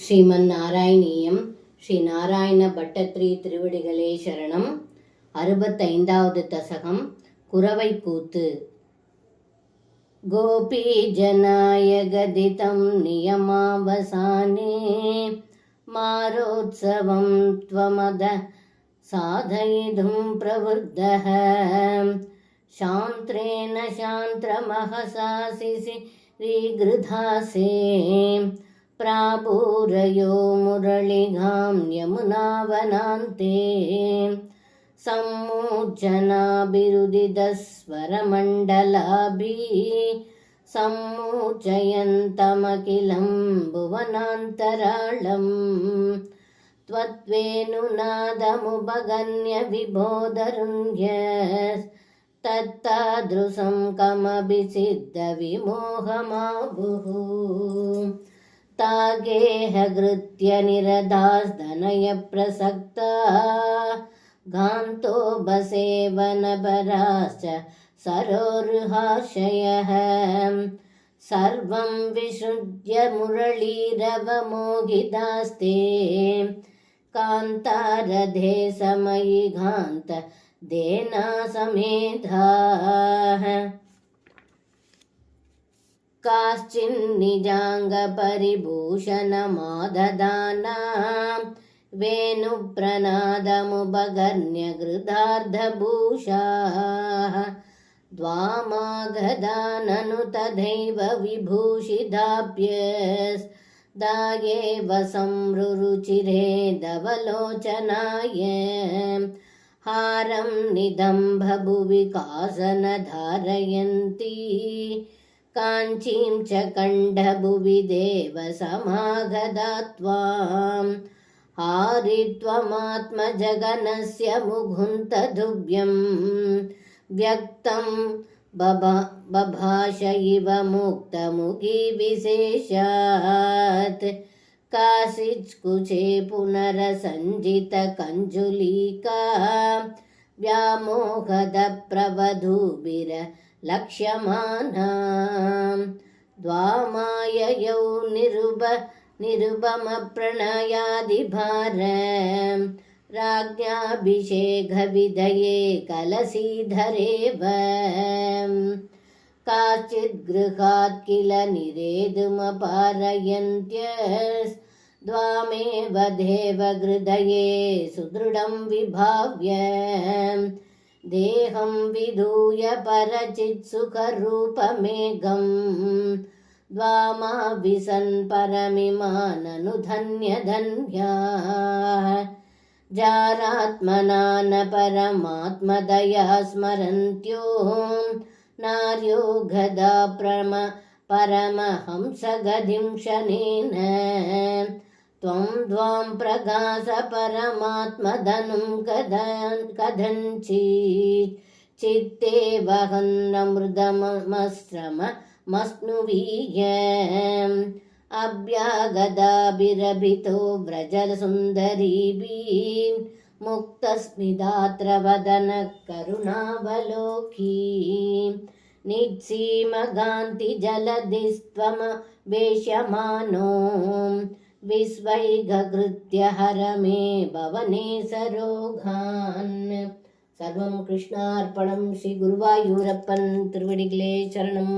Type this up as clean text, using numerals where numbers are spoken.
ஸ்ரீமன்னாராயணீயம் ஸ்ரீ நாராயண பட்டத்ரி திருவடிகளே சரணம். 65வது தசகம் குரவை கூத்து. கோபி ஜனாய கதிதம் நியமாவசானே மாரோத்சவம் த்வமத சாதயிதும் பிரவೃத்தः சாந்த்ரேன சாந்திரமஹசாசிசி रीगृधासे प्रापूरयो मुरळिगां यमुनावनान्ते सम्मूर्छनाभिरुदितस्वरमण्डलाभिः सम्मूर्छयन्तमखिलं भुवनान्तराळं त्वद्वेणुनादमुपगण्य विबोधरुण्यस् तत्तादृशं कमपि सिद्धविमोहमाहुः तागेहकृत्य निरदास्तनयप्रसक्ता घान्तो बसेवनपराश्च सरोरुहाशयः सर्वं विसृज्य मुरलीरवमोहितास्ते कान्तारधे समयि घान्त देना समेधाः काश्चिन्निजाङ्गपरिभूषणमाददाना वेणुप्रनादमुपगर्ण्य गृधार्धभूषाः द्वामागदाननु तथैव विभूषिताभ्यस्दायेव संरुचिरे धवलोचनाय हारं निदम्भभुवि कासनधारयन्ती काञ्चीं च कण्ठभुवि देव समागदा त्वां हारित्वमात्मजगनस्य मुकुन्ददुभ्यं व्यक्तं बभाष इव मुक्तमुखी विशेषात् काचित्कुचे पुनरसञ्जितकञ्जुलीका व्यामोहदप्रवधूभिर्लक्ष्यमाना द्वामाययौ निरुपमप्रणयादिभार राज्ञाभिषेकविधये कलसीधरेव काचिद्गृहात् किल निरेदुमपारयन्त्यस्त्वामेव देवहृदये सुदृढं विभाव्य देहं विधूय परचित्सुखरूपमेघं द्वामाविशन् परमिमाननुधन्यधन्याः जारात्मना न परमात्मदया स्मरन्त्यो नार्यो गदा परमहंसगतिं शनेन त्वं द्वां प्रगास परमात्मधनुं कथञ्चित् चित्ते वहन्नमृदमस्रमस्नुवीय अभ्यागदाभिरभितो व्रजसुन्दरीभिः मुक्तस्मिदात्र वदन करुणावलोकी नित्सीमगान्तिजलधिस्त्वमवेश्यमानो विस्वैघकृत्य हर मे भवने सरोगान्. सर्वं कृष्णार्पणं. श्री गुरुवायूरप्पन् तिरुवडिगळे शरणम्.